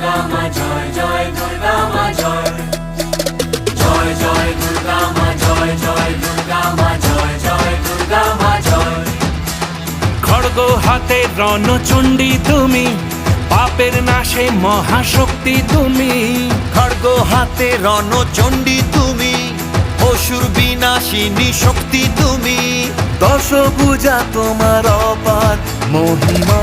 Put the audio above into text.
দুর্গা মা জয়, জয় দুর্গা মা জয়, জয় জয় দুর্গা মা জয়, জয় দুর্গা মা জয়, জয় দুর্গা মা জয়। খড়গ হাতে রণচণ্ডী তুমি, পাপের নাশে মহাশক্তি তুমি। খড়গ হাতে রণচণ্ডী তুমি, অসুর বিনাশিনী শক্তি তুমি। দশভুজা তোমার অপার মহিমা।